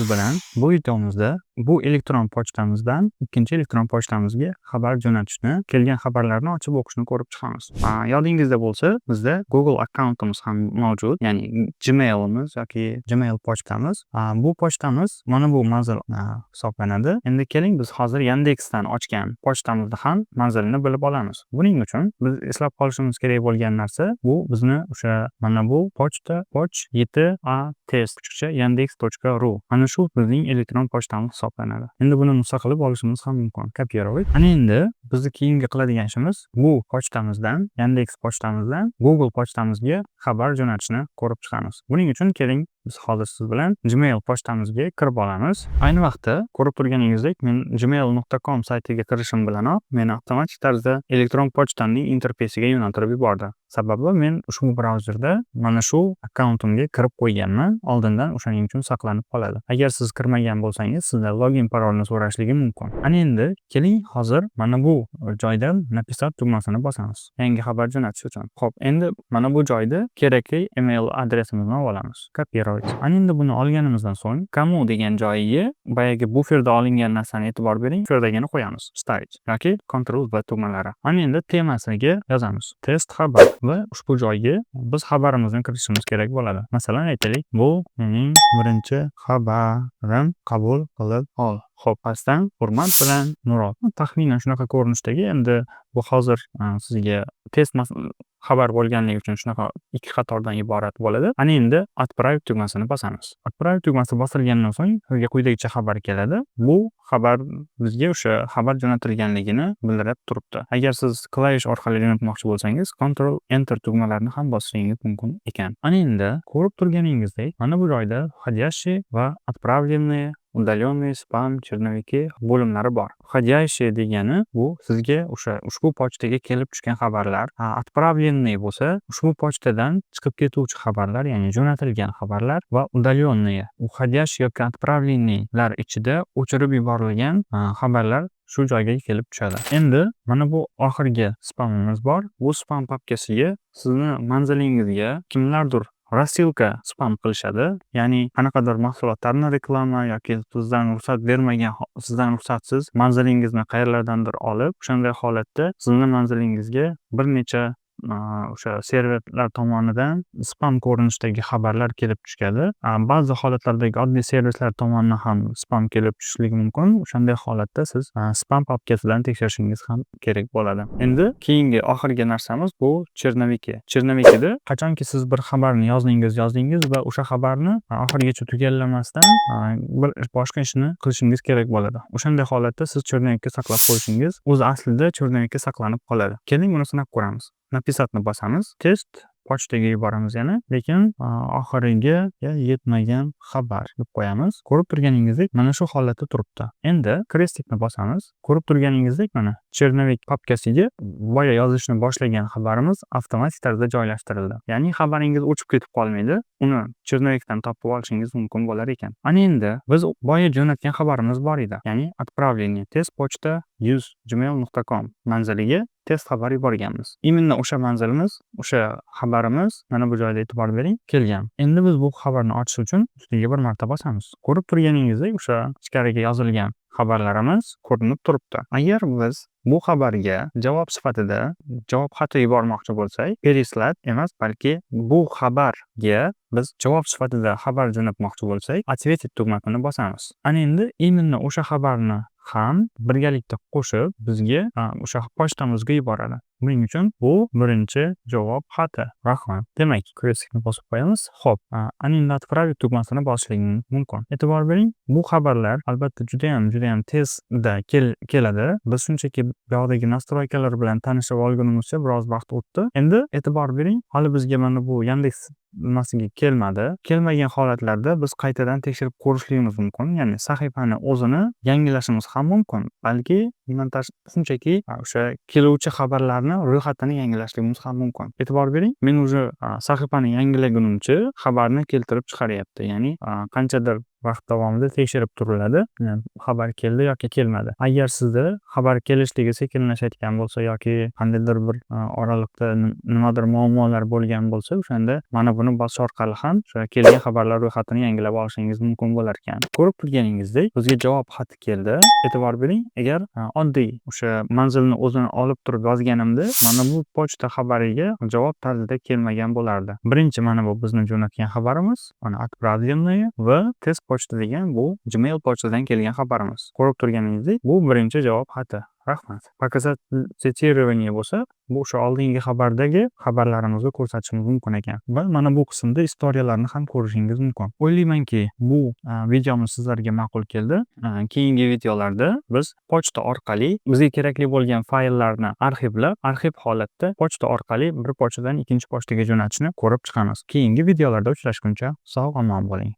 siz bilan bu videomizda bu elektron pochtamizdan ikkinchi elektron pochtamizga xabar jo'natishni, kelgan xabarlarni ochib o'qishni ko'rib chiqamiz. Yodingizda bo'lsa, bizda Google akkauntimiz ham mavjud, ya'ni Gmailimiz yoki Gmail pochtamiz. Bu pochtamiz mana bu manzil hisoblanadi. Endi keling biz hozir Yandexdan ochgan pochtamizni ham manzilini bilib olamiz. Buning uchun biz eslab qolishimiz kerak bo'lgan narsa bu bizni o'sha mana bu pochta poch7a test yandex.ru. Mana shu bizning elektron pochtamiz hisoblanadi. Endi buni nusxa qilib olishimiz ham mumkin. Kopировать. Ana endi bizni keyingi qiladigan ishimiz bu pochtamizdan, Yandex pochtamizdan Google pochtamizga xabar jo'natishni ko'rib chiqamiz. Buning uchun keling biz hozir siz bilan Gmail pochtamizga kirib olamiz. Ayni vaqtda ko'rib turganingizdek, men gmail.com saytiga kirishim bilanoq meni avtomatik tarzda elektron pochtamning interfeysiga yo'naltirib yubordi. Sababi men ushbu brauzerda mana shu akkauntimga kirib qo'yganman. Oldindan o'shaning uchun saqlanib qoladi. Agar siz kirmagan bo'lsangiz, sizdan login parolni so'rashligi mumkin. Ana endi keling hozir mana bu joydan написать tugmasini bosamiz. Yangi xabar jo'natish uchun. Xo'p, endi mana bu joyda kerakli email adresimizni olamiz. Kopировать. Ana endi buni olganimizdan so'ng кому degan joyiga boyagi buferda olingan narsani e'tibor bering. Buferdagini qo'yamiz. Ставить yoki Ctrl V tugmalari. Ana endi temasiga yozamiz. Test xabar va ushbu joyga biz xabarimizni kiritishimiz kerak bo'ladi. Masalan, aytaylik, bu mening birinchi xabarim qabul qilib ol. Xo'p, pastdan hurmat bilan Nurot. Taxminan shunaqa ko'rinishdagi. Endi bu hozir sizga test xabar bo'lganligi uchun shunaqa ikki qatordan iborat bo'ladi. Ana endi отправить tugmasini bosamiz. Отправить tugmasi bosilgandan so'ng sizga quyidagicha xabar keladi. Bu xabar bizga o'sha xabar jo'natilganligini bildirib turibdi. Agar siz klavish orqali jo'natmoqchi bo'lsangiz, Ctrl Enter tugmalarini ham bosishingiz mumkin ekan. Ana endi ko'rib turganingizdek, mana bu joyda входящий va отправленные, udalenный, spam, chernovики bo'limlari bor. Входящий degani bu sizga o'sha ushbu pochtaga kelib tushgan xabarlar. Отправленный bo'lsa, ushbu pochtadan chiqib ketuvchi xabarlar, ya'ni jo'natilgan xabarlar va udalenные, входящий yoki отправленныйlar ichida o'chirib yuborilgan xabarlar shu joyga kelib tushadi. Endi mana bu oxirgi spamimiz bor. Bu spam papkasiga sizni manzilingizga kimlardir rasilka spam qilishadi. Ya'ni qanaqadir mahsulotlarni reklama yoki sizdan ruxsat bermagan, sizdan ruxsatsiz manzilingizni qayerlardandir olib, o'shanday holatda sizni manzilingizga bir necha o'sha serverlar tomonidan spam ko'rinishidagi xabarlar kelib tushadi. Ba'zi holatlardagi oddiy servislar tomonidan ham spam kelib tushishligi mumkin. O'shanday holatda siz spam papkasidan tekshirishingiz ham kerak bo'ladi. Endi keyingi oxirgi narsamiz bu chernoviki. Chernovikida qachonki siz bir xabarni yozdingiz va o'sha xabarni oxirigacha tugallamasdan bir boshqa ishni qilishingiz kerak bo'ladi. O'shanday holatda siz chernovikka saqlab qo'yishingiz o'zi aslida chernovikka saqlanib qoladi. Keling buni sinab ko'ramiz. Написatni bosamiz. Test pochtaga yuboramiz yana, lekin oxiriga yetmagan xabar deb qo'yamiz. Ko'rib turganingizdek mana shu holatda turibdi. Endi крестикni bosamiz. Ko'rib turganingizdek mana chernovik papkasiga boya yozishni boshlagan xabarimiz avtomatik tarzda joylashtirildi. Ya'ni xabaringiz o'chib ketib qolmaydi. Uni chernovikdan topib olishingiz mumkin bo'lar ekan. Ana endi biz boya jo'natgan xabarimiz bor edi. Ya'ni отправление test pochta gmail.com manziliga test xabar yuborganmiz. Именно o'sha manzilimiz, o'sha xabarimiz mana bu joyda e'tibor bering kelgan. Endi biz bu xabarni ochish uchun ustiga bir marta bosamiz. Ko'rib turganingizdek o'sha ichkariga yozilgan xabarlarimiz ko'rinib turibdi. Agar biz bu xabarga javob sifatida javob xati yubormoqchi bo'lsak, переслать emas, balki bu xabarga biz javob sifatida xabar jo'natmoqchi bo'lsak, ответить tugmasini bosamiz. Ana endi именно o'sha xabarni ham birgalikda qo'shib bizga o'sha pochtamizga yuboradi. Buning uchun bu birinchi javob xati. Rahmat. Demak, крестикni bosib qo'yamiz. Xo'p, ana endi отправить tugmasini bosishimiz mumkin. E'tibor bering, bu xabarlar albatta juda ham tezda keladi. Biz shunchaki bu yoqdagi настройкалар bilan tanishib olgunimizcha biroz vaqt o'tdi. Endi e'tibor bering, hali bizga mana bu Yandex nimasiga kelmadi. Kelmagan holatlarda biz qaytadan tekshirib ko'rishligimiz mumkin. Ya'ni sahifani o'zini yangilashimiz ham mumkin. Balki montaj shunchaki o'sha keluvchi xabarlarni ro'yxatini yangilashligimiz ham mumkin. E'tibor bering, men уже sahifani yangilagunimcha xabarni keltirib chiqaryapti. Ya'ni qanchadir vaqt davomida tekshirib turiladi. Xabar keldi yoki kelmadi. Agar sizda xabar kelishligi sekinlashayotgan bo'lsa yoki qandaydir bir oraliqda nimadir muammolar bo'lgan bo'lsa, o'shanda mana buni bosish orqali ham o'sha kelgan xabarlar ro'yxatini yangilab olishingiz mumkin bo'lar ekan. Ko'rib turganingizdek, bizga javob xati keldi. E'tibor bering, agar oddiy o'sha manzilni o'zini olib turib yozganimda, mana bu pochta xabariga javob tarzida kelmagan bo'lardi. Birinchi mana bu bizni jo'natgan xabarimiz, mana отправленные va test pochta degan bu Gmail pochtadan kelgan xabarimiz. Ko'rib turganingizdek, bu birinchi javob xati. Rahmat. Показать цитирование bo'lsa, bu o'sha oldingi xabardagi xabarlarimizni ko'rsatishimiz mumkin ekan. Va mana bu qismda istoriyalarni ham ko'rishingiz mumkin. O'ylaymanki, bu videomiz sizlarga ma'qul keldi. Keyingi videolarda biz pochta orqali bizga kerakli bo'lgan fayllarni arxivlab, arxiv holatda pochta orqali bir pochtadan ikkinchi pochtaga jo'natishni ko'rib chiqamiz. Keyingi videolarda uchrashguncha sog' omon bo'ling.